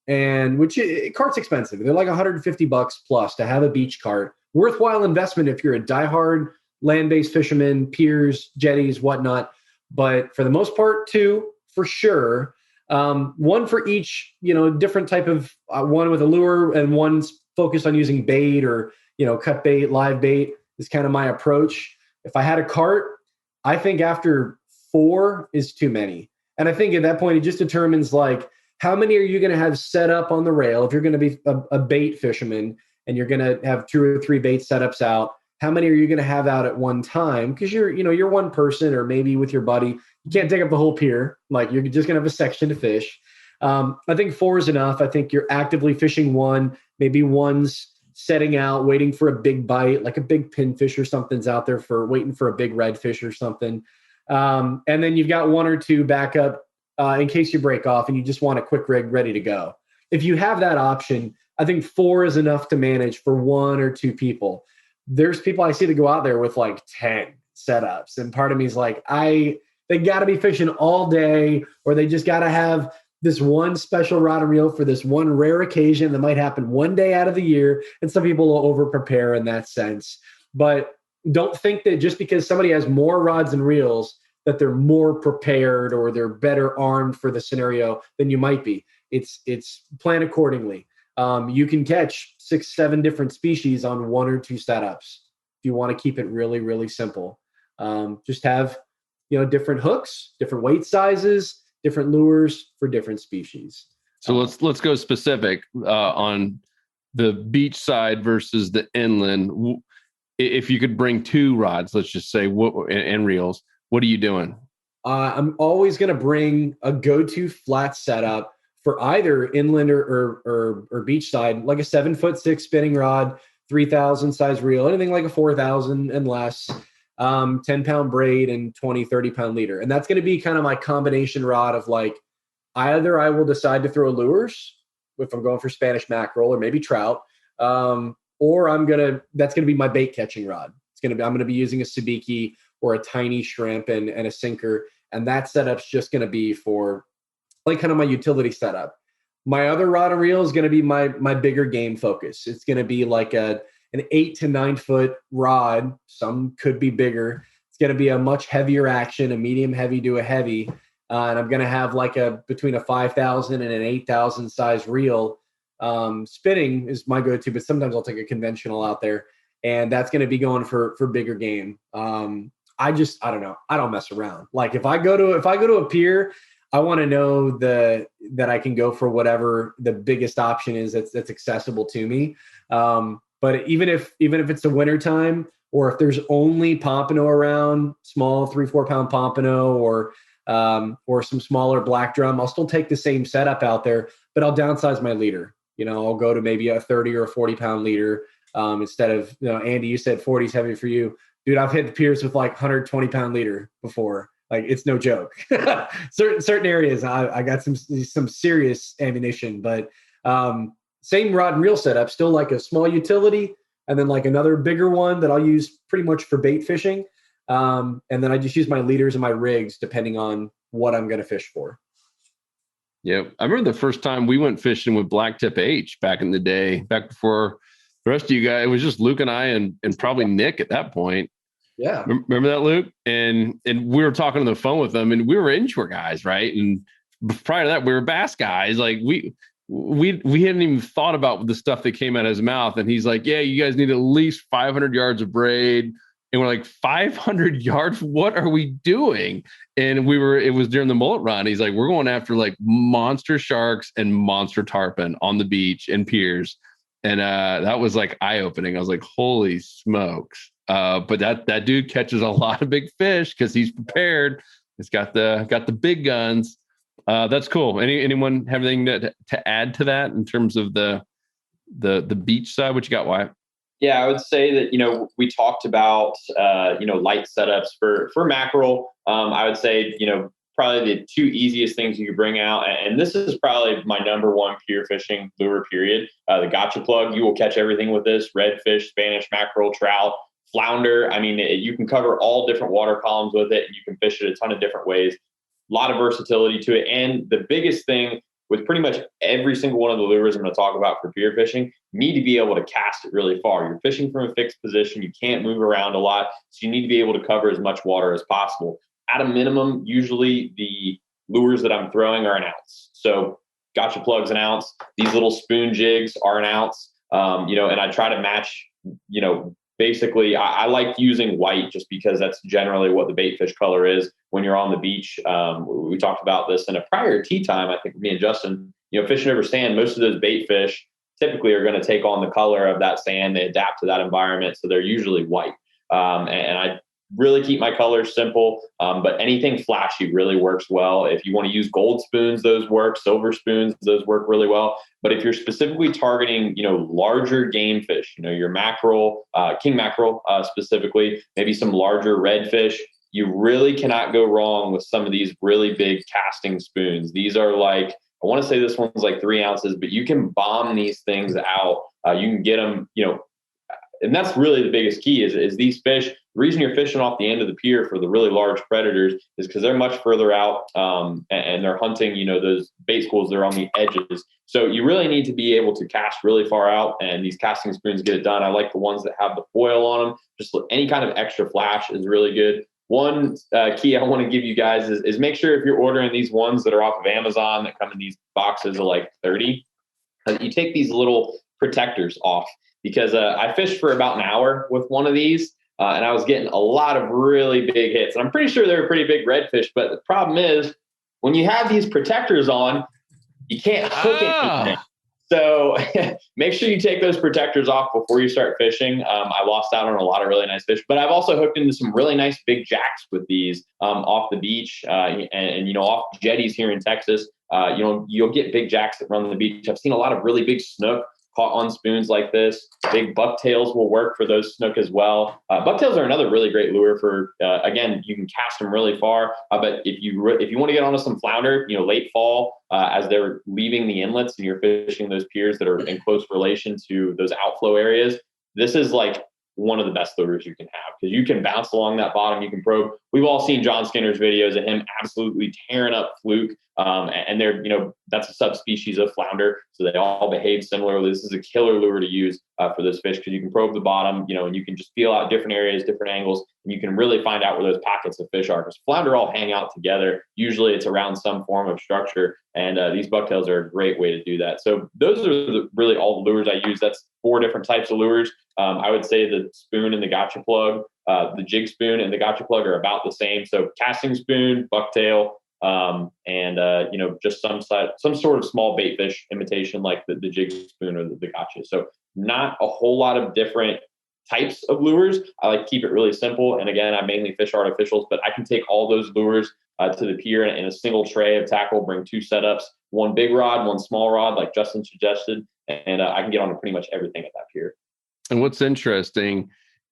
G: cart's expensive. They're like $150 plus to have a beach cart. Worthwhile investment if you're a diehard land-based fisherman, piers, jetties, whatnot. But for the most part, two for sure. One for each, different type of one with a lure and one's focused on using bait or, cut bait, live bait is kind of my approach. If I had a cart, I think after 4 is too many. And I think at that point, it just determines like, how many are you going to have set up on the rail? If you're going to be a bait fisherman and you're going to have 2 or 3 bait setups out, how many are you going to have out at one time? Because you're one person or maybe with your buddy. You can't take up the whole pier. Like you're just going to have a section to fish. I think 4 is enough. I think you're actively fishing one. Maybe one's setting out, waiting for a big bite, like a big pinfish or something's out there waiting for a big redfish or something. And then you've got 1 or 2 backup in case you break off and you just want a quick rig ready to go. If you have that option, I think 4 is enough to manage for 1 or 2 people. There's people I see that go out there with like 10 setups. And part of me is like, they got to be fishing all day, or they just got to have this one special rod and reel for this one rare occasion that might happen one day out of the year. And some people will over prepare in that sense. But don't think that just because somebody has more rods and reels that they're more prepared or they're better armed for the scenario than you might be. It's plan accordingly. You can catch 6, 7 different species on 1 or 2 setups if you want to keep it really, really simple. Just have different hooks, different weight sizes, different lures for different species.
C: So let's go specific on the beach side versus the inland. If you could bring 2 rods, let's just say, and reels, what are you doing?
G: I'm always going to bring a go-to flat setup for either inland or beach side, like a 7'6" spinning rod, 3,000 size reel, anything like a 4,000 and less, 10-pound braid and 20, 30-pound leader. And that's going to be kind of my combination rod of like, either I will decide to throw lures if I'm going for Spanish mackerel or maybe trout, or that's going to be my bait catching rod. I'm going to be using a sabiki or a tiny shrimp and a sinker. And that setup's just going to be for like kind of my utility setup. My other rod and reel is going to be my bigger game focus. It's going to be like an 8 to 9 foot rod. Some could be bigger. It's going to be a much heavier action, a medium heavy to a heavy. And I'm going to have like between a 5,000 and an 8,000 size reel. Spinning is my go-to, but sometimes I'll take a conventional out there, and that's going to be going for bigger game. I don't know. I don't mess around. Like if I go to a pier, I want to know that I can go for whatever the biggest option is that's accessible to me. But even if it's the winter time, or if there's only pompano around, small 3-4 pound pompano, or some smaller black drum, I'll still take the same setup out there. but I'll downsize my leader. I'll go to maybe a 30 or a 40 pound leader instead of, Andy, you said 40 is heavy for you. Dude, I've hit the Piers with like 120 pound leader before. Like, it's no joke. certain areas, I got some serious ammunition, but same rod and reel setup, still like a small utility, and then like another bigger one that I'll use pretty much for bait fishing. And then I just use my leaders and my rigs depending on what I'm going to fish for.
C: Yeah, I remember the first time we went fishing with Blacktip H back in the day, back before the rest of you guys. It was just Luke and I and probably Nick at that point.
G: Yeah.
C: Remember that, Luke? And we were talking on the phone with them, and we were inshore guys, right? And prior to that, we were bass guys. Like we hadn't even thought about the stuff that came out of his mouth. And he's like, yeah, you guys need at least 500 yards of braid. And we're like, 500 yards? What are we doing? And it was during the mullet run. He's like, we're going after like monster sharks and monster tarpon on the beach in Piers. And that was like eye-opening. I was like, holy smokes. But that dude catches a lot of big fish because he's prepared. He's got the big guns. That's cool. Anyone have anything to add to that in terms of the beach side? What you got, Wyatt?
F: Yeah, I would say that, we talked about, light setups for mackerel. I would say, probably the two easiest things you could bring out. And this is probably my number one pier fishing lure, period. The gotcha plug, you will catch everything with this: redfish, Spanish mackerel, trout, flounder. I mean, you can cover all different water columns with it, and you can fish it a ton of different ways. A lot of versatility to it. And the biggest thing with pretty much every single one of the lures I'm going to talk about for pier fishing, you need to be able to cast it really far. You're fishing from a fixed position. You can't move around a lot. So you need to be able to cover as much water as possible. At a minimum, usually the lures that I'm throwing are an ounce. So gotcha plug's an ounce. These little spoon jigs are an ounce. And I try to match, basically I like using white just because that's generally what the bait fish color is when you're on the beach. We talked about this in a prior tea time. I think me and Justin, fishing over sand, most of those bait fish typically are going to take on the color of that sand. They adapt to that environment. So they're usually white. And I really keep my colors simple, but anything flashy really works well. If you want to use gold spoons, those work. Silver spoons, those work really well. But if you're specifically targeting, larger game fish, your mackerel, king mackerel specifically, maybe some larger redfish, you really cannot go wrong with some of these really big casting spoons. These are like, I want to say this one's like 3 ounces, but you can bomb these things out. You can get them, and that's really the biggest key is these fish. The reason you're fishing off the end of the pier for the really large predators is because they're much further out and they're hunting, those bait schools, they're on the edges. So you really need to be able to cast really far out, and these casting spoons get it done. I like the ones that have the foil on them. Just any kind of extra flash is really good. One key I want to give you guys is make sure if you're ordering these ones that are off of Amazon that come in these boxes of like 30, you take these little protectors off. Because I fished for about an hour with one of these, and I was getting a lot of really big hits. And I'm pretty sure they were pretty big redfish, but the problem is when you have these protectors on, you can't hook anything. So make sure you take those protectors off before you start fishing. I lost out on a lot of really nice fish, but I've also hooked into some really nice big jacks with these off the beach and off jetties here in Texas. You'll get big jacks that run on the beach. I've seen a lot of really big snook caught on spoons like this. Big bucktails will work for those snook as well. Bucktails are another really great lure for, again, you can cast them really far. But if you want to get onto some flounder, late fall, as they're leaving the inlets and you're fishing those piers that are in close relation to those outflow areas, this is like one of the best lures you can have because you can bounce along that bottom. You can probe. We've all seen John Skinner's videos of him absolutely tearing up fluke. And they're, that's a subspecies of flounder. So they all behave similarly. This is a killer lure to use for this fish because you can probe the bottom, and you can just feel out different areas, different angles, and you can really find out where those pockets of fish are because flounder all hang out together. Usually it's around some form of structure. And these bucktails are a great way to do that. So those are really all the lures I use. That's 4 different types of lures. I would say the spoon and the gotcha plug, the jig spoon and the gotcha plug are about the same. So casting spoon, bucktail, just some sort of small bait fish imitation like the jig spoon or the gotcha. So not a whole lot of different types of lures. I like to keep it really simple. And again, I mainly fish artificials, but I can take all those lures to the pier in a single tray of tackle, bring 2 setups, one big rod, one small rod, like Justin suggested, and I can get on to pretty much everything at that pier.
C: And what's interesting,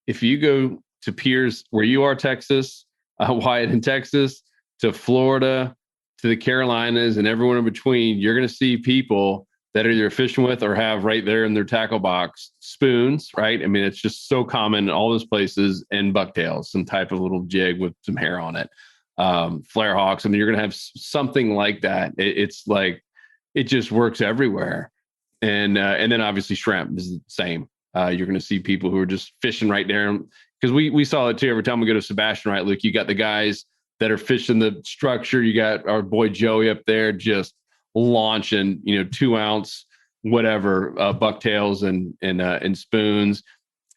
C: if you go to piers where you are, Texas, Wyatt in Texas, to Florida, to the Carolinas, and everyone in between, you're going to see people that are either fishing with or have right there in their tackle box spoons, right? I mean, it's just so common in all those places, and bucktails, some type of little jig with some hair on it. Flare hawks. I mean, you're going to have something like that. It's like, it just works everywhere. And then obviously shrimp is the same. You're going to see people who are just fishing right there. Because we saw it too. Every time we go to Sebastian, right, Luke, you got the guys that are fishing the structure. You got our boy Joey up there just launching, 2-ounce, whatever, bucktails and spoons.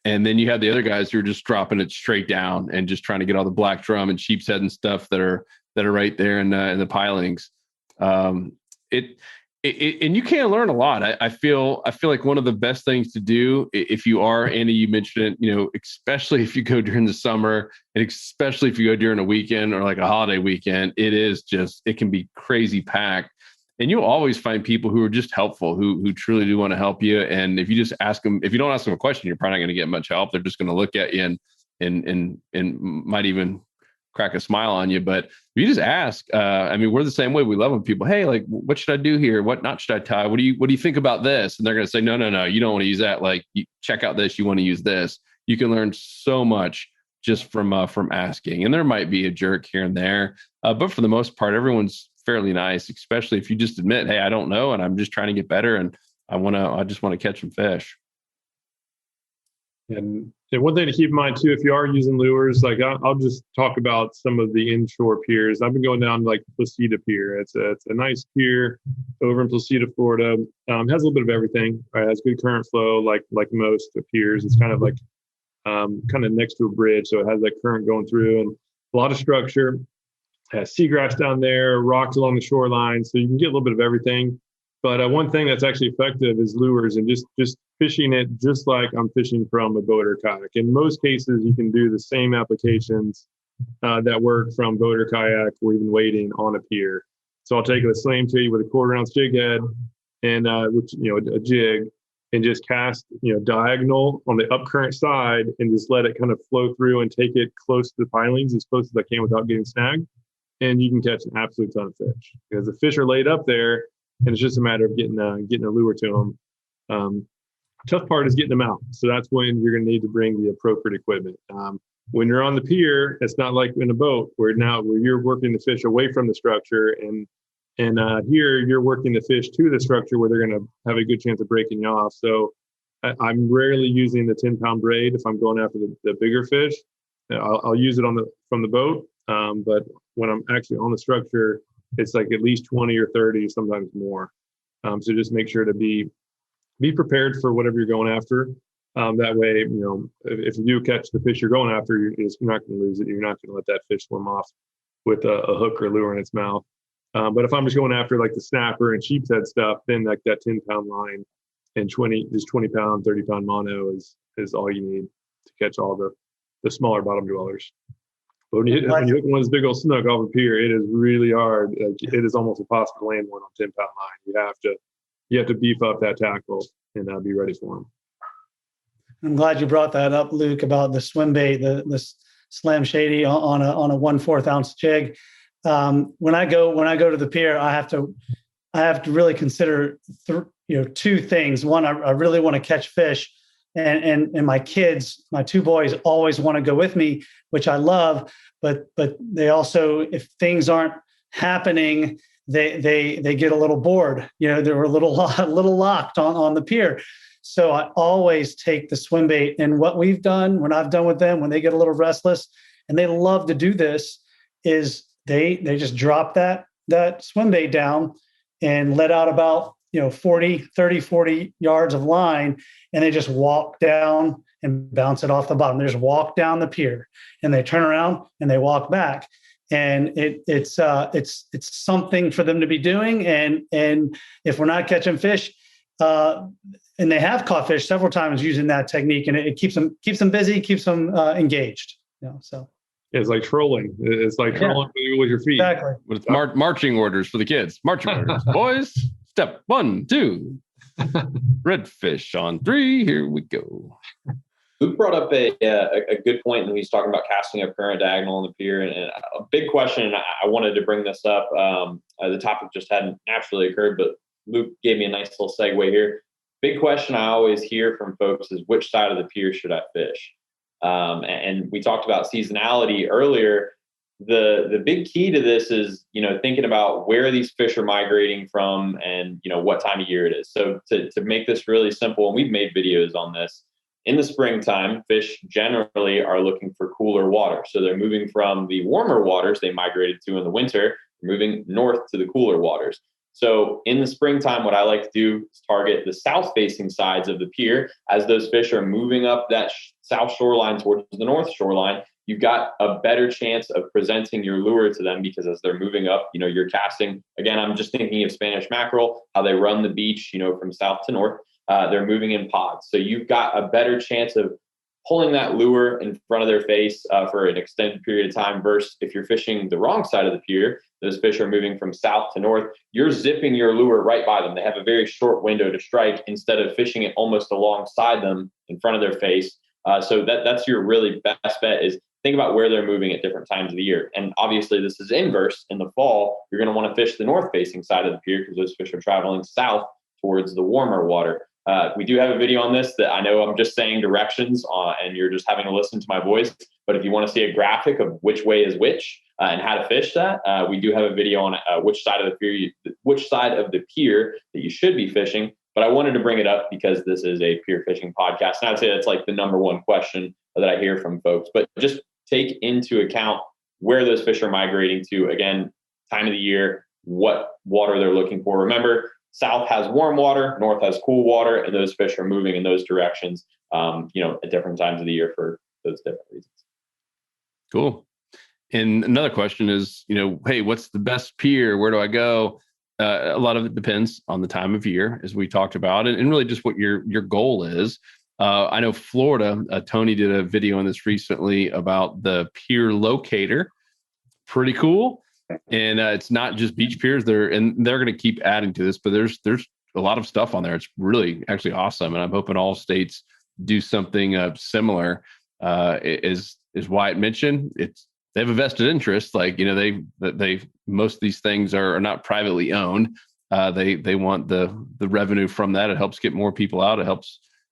C: And then you have the other guys who are just dropping it straight down and just trying to get all the black drum and sheep's head and stuff that are right there in the pilings. And you can learn a lot. I feel like one of the best things to do, if you are, Andy, you mentioned it, especially if you go during the summer, and especially if you go during a weekend or like a holiday weekend, it can be crazy packed. And you'll always find people who are just helpful, who truly do want to help you. And if you just ask them, if you don't ask them a question, you're probably not going to get much help. They're just going to look at you and might even crack a smile on you. But if you just ask, we're the same way. We love when people, hey, like, what should I do here? What knot should I tie? What do you think about this? And they're going to say, no, you don't want to use that. Like, you check out this, you want to use this. You can learn so much just from asking. And there might be a jerk here and there. But for the most part, everyone's fairly nice, especially if you just admit, hey, I don't know, and I'm just trying to get better, and I just want to catch some fish.
E: And one thing to keep in mind too, if you are using lures, like I'll just talk about some of the inshore piers. I've been going down to like Placida Pier. It's a nice pier over in Placida, Florida. Has a little bit of everything. Right? It has good current flow, like most piers. It's kind of like kind of next to a bridge, so it has that current going through, and a lot of structure. Has seagrass down there, rocks along the shoreline, so you can get a little bit of everything. But one thing that's actually effective is lures, and just fishing it just like I'm fishing from a boat or kayak. In most cases, you can do the same applications that work from boat or kayak or even wading on a pier. So I'll take the same to you with a 1/4-ounce jig head and a jig, and just cast diagonal on the upcurrent side and just let it kind of flow through and take it close to the pilings as close as I can without getting snagged. And you can catch an absolute ton of fish because the fish are laid up there, and it's just a matter of getting a lure to them. Tough part is getting them out. So that's when you're going to need to bring the appropriate equipment. When you're on the pier, it's not like in a boat where you're working the fish away from the structure, and here you're working the fish to the structure where they're going to have a good chance of breaking you off. So I'm rarely using the 10-pound braid if I'm going after the bigger fish. I'll use it from the boat. But when I'm actually on the structure, it's like at least 20 or 30, sometimes more. So just make sure to be prepared for whatever you're going after. That way, if you do catch the fish you're going after, you're not going to lose it. You're not going to let that fish swim off with a hook or lure in its mouth. But if I'm just going after like the snapper and sheep's head stuff, then like that 10-pound line and 20-pound, 30-pound mono is all you need to catch all the smaller bottom dwellers. But when you hook one of those big old snook off a pier, it is really hard. Like, it is almost impossible to land one on 10-pound line. You have to beef up that tackle and be ready for them.
D: I'm glad you brought that up, Luke, about the swim bait, the Slam Shady on a 1/4-ounce jig. When I go to the pier, I have to really consider two things. One, I really want to catch fish. And my kids, my two boys, always want to go with me, which I love. But they also, if things aren't happening, they get a little bored. They're a little locked on the pier. So I always take the swim bait. And what we've done, when I've done with them, when they get a little restless, and they love to do this, is they just drop that swim bait down and let out about 40 yards of line, and they just walk down and bounce it off the bottom. They just walk down the pier, and they turn around and they walk back. And it's something for them to be doing. And if we're not catching fish, and they have caught fish several times using that technique, and it keeps them busy, keeps them engaged. So
E: It's like trolling. It's like trolling with your feet.
D: Exactly.
C: But it's marching orders for the kids. Marching orders. Boys, step 1, 2. Redfish on 3. Here we go.
F: Luke brought up a good point when he's talking about casting a current diagonal on the pier, and a big question. And I wanted to bring this up. The topic just hadn't naturally occurred, but Luke gave me a nice little segue here. Big question I always hear from folks is, which side of the pier should I fish? And we talked about seasonality earlier. The big key to this is, thinking about where these fish are migrating from and, what time of year it is. So to make this really simple, and we've made videos on this, in the springtime, fish generally are looking for cooler water. So they're moving from the warmer waters they migrated to in the winter, moving north to the cooler waters. So in the springtime, what I like to do is target the south-facing sides of the pier. As those fish are moving up that south shoreline towards the north shoreline, you've got a better chance of presenting your lure to them, because as they're moving up, you're casting. Again, I'm just thinking of Spanish mackerel, how they run the beach, from south to north. They're moving in pods. So you've got a better chance of pulling that lure in front of their face for an extended period of time, versus if you're fishing the wrong side of the pier, those fish are moving from south to north, you're zipping your lure right by them. They have a very short window to strike instead of fishing it almost alongside them in front of their face. So that's your really best bet, is think about where they're moving at different times of the year. And obviously this is inverse. In the fall, you're going to want to fish the north-facing side of the pier, because those fish are traveling south towards the warmer water. We do have a video on this that I know I'm just saying directions and you're just having to listen to my voice. But if you want to see a graphic of which way is which and how to fish that, we do have a video on which side of the pier that you should be fishing. But I wanted to bring it up because this is a pier fishing podcast. And I'd say that's like the number one question that I hear from folks. But just take into account where those fish are migrating to. Again, time of the year, what water they're looking for. Remember, south has warm water, north has cool water, and those fish are moving in those directions, at different times of the year for those different reasons.
C: Cool. And another question is, hey, what's the best pier? Where do I go? A lot of it depends on the time of year, as we talked about, and really just what your goal is. I know Florida, Tony did a video on this recently about the pier locator. Pretty cool. And it's not just beach piers. They're going to keep adding to this, but there's a lot of stuff on there. It's really actually awesome. And I'm hoping all states do something similar. Is Wyatt mentioned, they have a vested interest. Like, they most of these things are not privately owned. They want the revenue from that. It helps get more people out.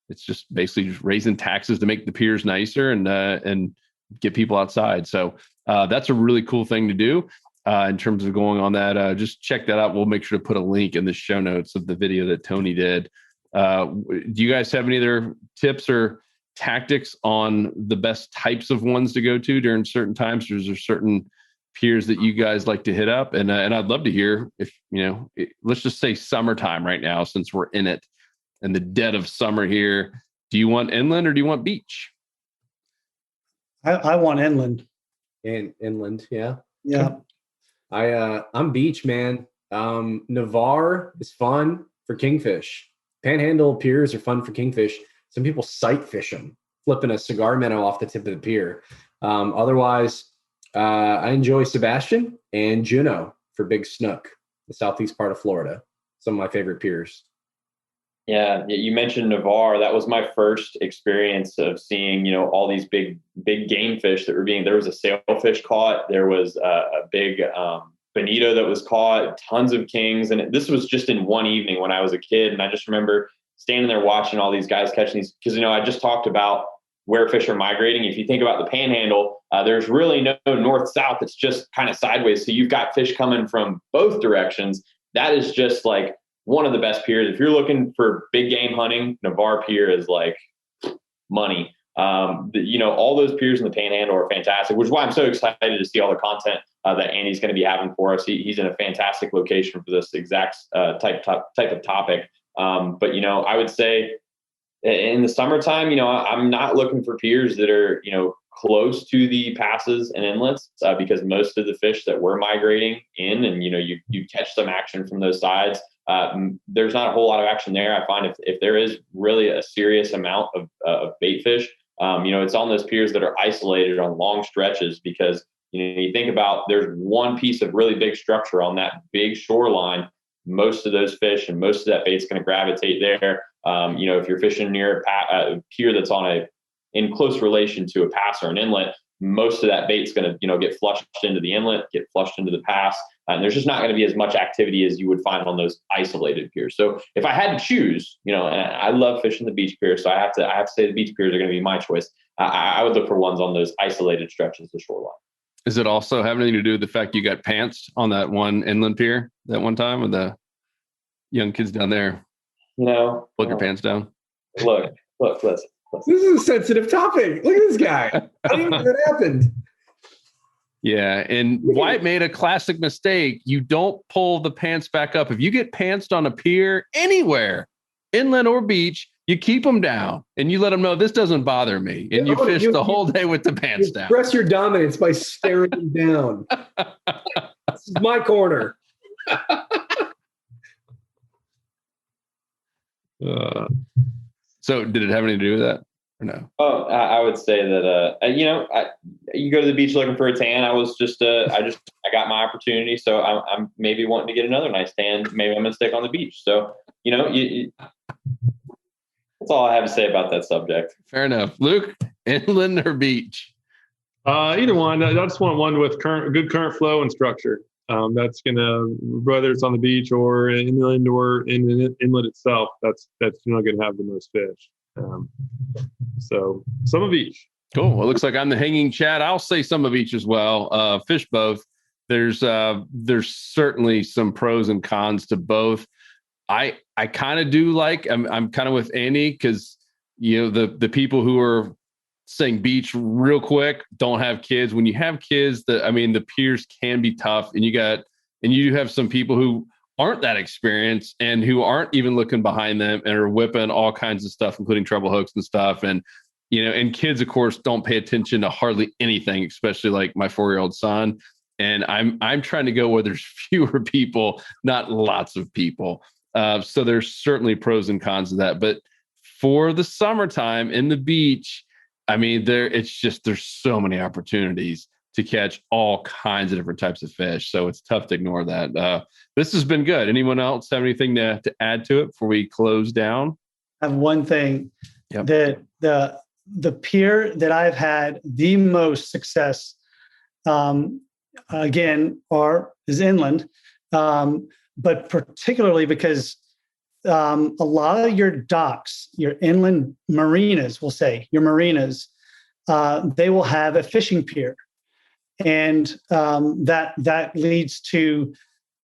C: It's just basically just raising taxes to make the piers nicer and get people outside. So that's a really cool thing to do. In terms of going on that, just check that out. We'll make sure to put a link in the show notes of the video that Tony did. Do you guys have any other tips or tactics on the best types of ones to go to during certain times? Or is there certain piers that you guys like to hit up? And I'd love to hear if, let's just say summertime right now, since we're in it and the dead of summer here. Do you want inland or do you want beach?
D: I want inland.
G: Inland, yeah.
D: Yeah.
G: I'm beach, man. Navarre is fun for kingfish. Panhandle piers are fun for kingfish. Some people sight fish them, flipping a cigar minnow off the tip of the pier. Otherwise, I enjoy Sebastian and Juneau for big snook, the southeast part of Florida. Some of my favorite piers.
F: Yeah, you mentioned Navarre. That was my first experience of seeing, all these big game fish that were there was a sailfish caught. There was a big bonito that was caught, tons of kings. And this was just in one evening when I was a kid. And I just remember standing there watching all these guys catching these, because, I just talked about where fish are migrating. If you think about the Panhandle, there's really no north-south. It's just kind of sideways. So you've got fish coming from both directions. That is just like one of the best piers. If you're looking for big game hunting, Navarre Pier is like money. All those piers in the Panhandle are fantastic, which is why I'm so excited to see all the content that Andy's going to be having for us. He's in a fantastic location for this exact type of topic. But I would say in the summertime, I'm not looking for piers that are, close to the passes and inlets because most of the fish that we're migrating in, and, you catch some action from those sides. There's not a whole lot of action there. I find if there is really a serious amount of bait fish, It's on those piers that are isolated on long stretches because, you think about there's one piece of really big structure on that big shoreline. Most of those fish and most of that bait's going to gravitate there. If you're fishing near a pier that's in close relation to a pass or an inlet, most of that bait's going to, get flushed into the inlet, get flushed into the pass. And there's just not going to be as much activity as you would find on those isolated piers. So if I had to choose, and I love fishing the beach piers, so I have to say the beach piers are going to be my choice. I would look for ones on those isolated stretches of the shoreline.
C: Is it also have anything to do with the fact you got pantsed on that one inland pier that one time with the young kids down there? Pull your pants down.
F: Look, listen.
G: This is a sensitive topic. Look at this guy. I don't even know what happened.
C: Yeah, and Wyatt made a classic mistake. You don't pull the pants back up. If you get pantsed on a pier anywhere, inland or beach, you keep them down and you let them know this doesn't bother me. And you fish the whole day with the pants down.
G: Express your dominance by staring them down. This is my corner.
C: So did it have anything to do with that or no?
F: Oh, I would say that, you go to the beach looking for a tan. I was just, I got my opportunity. So I'm maybe wanting to get another nice tan. Maybe I'm going to stick on the beach. So, that's all I have to say about that subject.
C: Fair enough. Luke, inland or beach?
E: Either one. I just want one with good current flow and structure. That's gonna, whether it's on the beach or inland or in the inlet itself, that's not gonna have the most fish. So some of each.
C: Cool. Well, it looks like I'm the hanging Chad. I'll say some of each as well. Fish both. There's certainly some pros and cons to both. I kind of do I'm kind of with Andy because the people who are saying beach real quick don't have kids. When you have kids, the piers can be tough, and you have some people who aren't that experienced and who aren't even looking behind them and are whipping all kinds of stuff, including treble hooks and stuff. And and kids, of course, don't pay attention to hardly anything, especially like my 4-year-old son. And I'm trying to go where there's fewer people, not lots of people. So there's certainly pros and cons of that. But for the summertime in the beach, there's so many opportunities to catch all kinds of different types of fish. So it's tough to ignore that. This has been good. Anyone else have anything to add to it before we close down?
D: I have one thing.
C: Yep.
D: That the pier that I've had the most success, is inland. But particularly because a lot of your docks, your inland marinas, we'll say, your marinas, they will have a fishing pier. And that leads to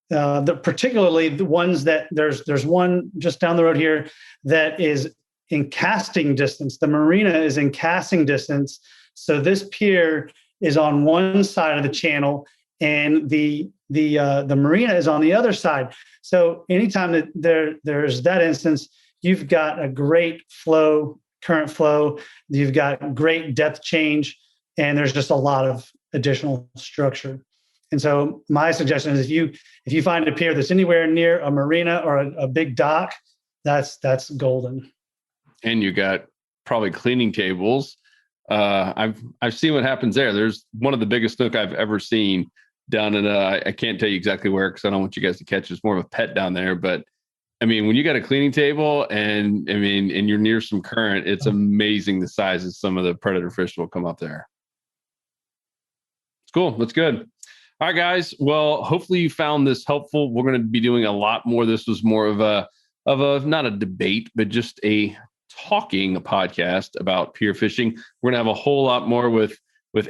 D: particularly the ones that there's one just down the road here that is in casting distance. The marina is in casting distance. So this pier is on one side of the channel and the marina is on the other side. So anytime that there's that instance, you've got a great current flow, you've got great depth change, and there's just a lot of additional structure. And so my suggestion is if you find a pier that's anywhere near a marina or a big dock, that's golden. And
C: you got probably cleaning tables. I've seen what happens there. There's one of the biggest snook I've ever seen down in I can't tell you exactly where because I don't want you guys to catch it. It's more of a pet down there. But when you got a cleaning table and you're near some current, it's amazing the sizes some of the predator fish will come up there. It's cool. That's good. All right, guys. Well, hopefully you found this helpful. We're going to be doing a lot more. This was more of a not a debate, but just a talking podcast about pier fishing. We're going to have a whole lot more with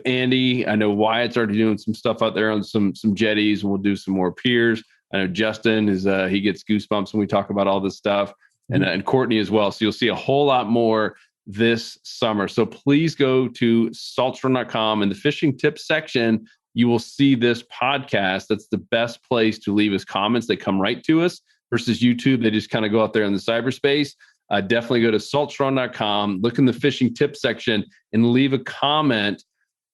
C: Andy. I know Wyatt's already doing some stuff out there on some jetties, and we'll do some more piers. I know Justin he gets goosebumps when we talk about all this stuff, and Courtney as well. So you'll see a whole lot more this summer. So please go to saltstrong.com in the fishing tips section. You will see this podcast. That's the best place to leave us comments. They come right to us versus YouTube. They just kind of go out there in the cyberspace. Definitely go to saltstrong.com, look in the fishing tips section, and leave a comment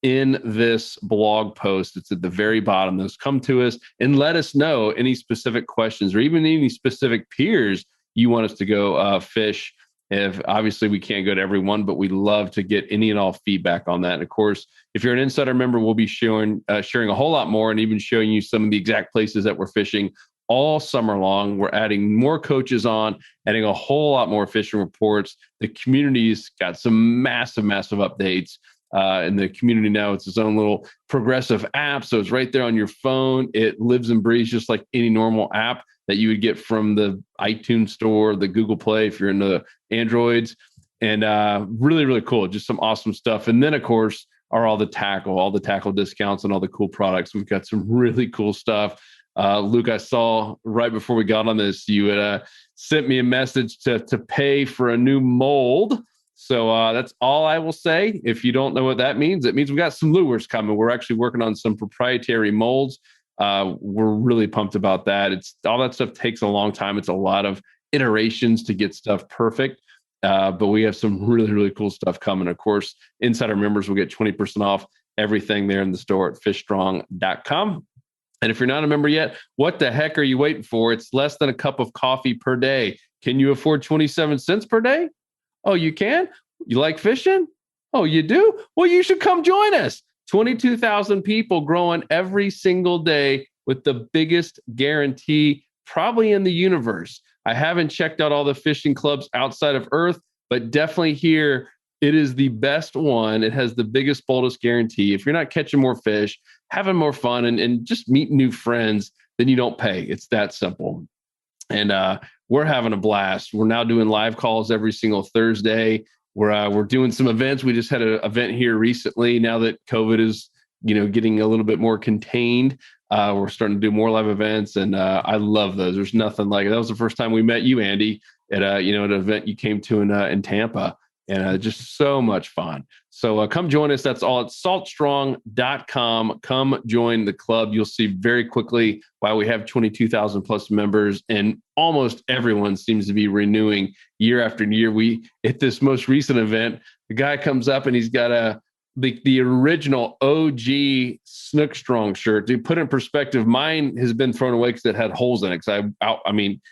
C: in this blog post. It's at the very bottom. Those come to us and let us know any specific questions or even any specific piers you want us to go fish If obviously we can't go to everyone, but we love to get any and all feedback on that. And of course, if you're an insider member, we'll be sharing a whole lot more and even showing you some of the exact places that we're fishing all summer long. We're adding more coaches on, adding a whole lot more fishing reports. The community's got some massive updates. In the community now, it's its own little progressive app. So it's right there on your phone. It lives and breathes just like any normal app that you would get from the iTunes store, the Google Play, if you're into the Androids. And really, really cool. Just some awesome stuff. And then, of course, are all the tackle discounts and all the cool products. We've got some really cool stuff. Luke, I saw right before we got on this, you had sent me a message to pay for a new mold. So that's all I will say. If you don't know what that means, it means we got some lures coming. We're actually working on some proprietary molds. We're really pumped about that. It's all that stuff takes a long time. It's a lot of iterations to get stuff perfect. But we have some really, really cool stuff coming. Of course, insider members will get 20% off everything there in the store at fishstrong.com. And if you're not a member yet, what the heck are you waiting for? It's less than a cup of coffee per day. Can you afford 27 cents per day? Oh, you can? You like fishing? Oh, you do? Well, you should come join us. 22,000 people growing every single day with the biggest guarantee probably in the universe. I haven't checked out all the fishing clubs outside of Earth, but definitely here, it is the best one. It has the biggest, boldest guarantee. If you're not catching more fish, having more fun, and just meeting new friends, then you don't pay. It's that simple. And we're having a blast. We're now doing live calls every single Thursday. We're doing some events. We just had an event here recently. Now that COVID is, getting a little bit more contained, we're starting to do more live events, and I love those. There's nothing like it. That was the first time we met you, Andy, at an event you came to in Tampa, and just so much fun. So come join us. That's all at saltstrong.com. Come join the club. You'll see very quickly why we have 22,000 plus members, and almost everyone seems to be renewing year after year. We at this most recent event, the guy comes up and he's got the original OG Snook Strong shirt. To put it in perspective, mine has been thrown away because it had holes in it.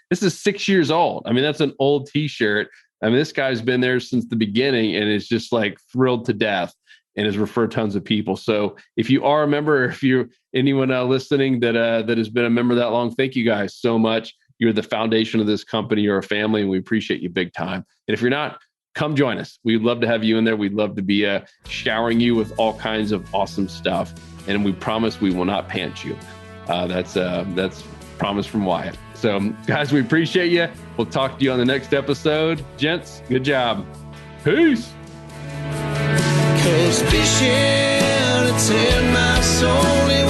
C: This is 6 years old. That's an old T-shirt. This guy's been there since the beginning and is just like thrilled to death and has referred tons of people. So if you are a member, if you're anyone listening that has been a member that long, thank you guys so much. You're the foundation of this company. You're a family, and we appreciate you big time. And if you're not, come join us. We'd love to have you in there. We'd love to be showering you with all kinds of awesome stuff. And we promise we will not pant you. That's promise from Wyatt. So guys, we appreciate you. We'll talk to you on the next episode. Gents, good job. Peace.
A: 'Cause fishing, it's in my soul.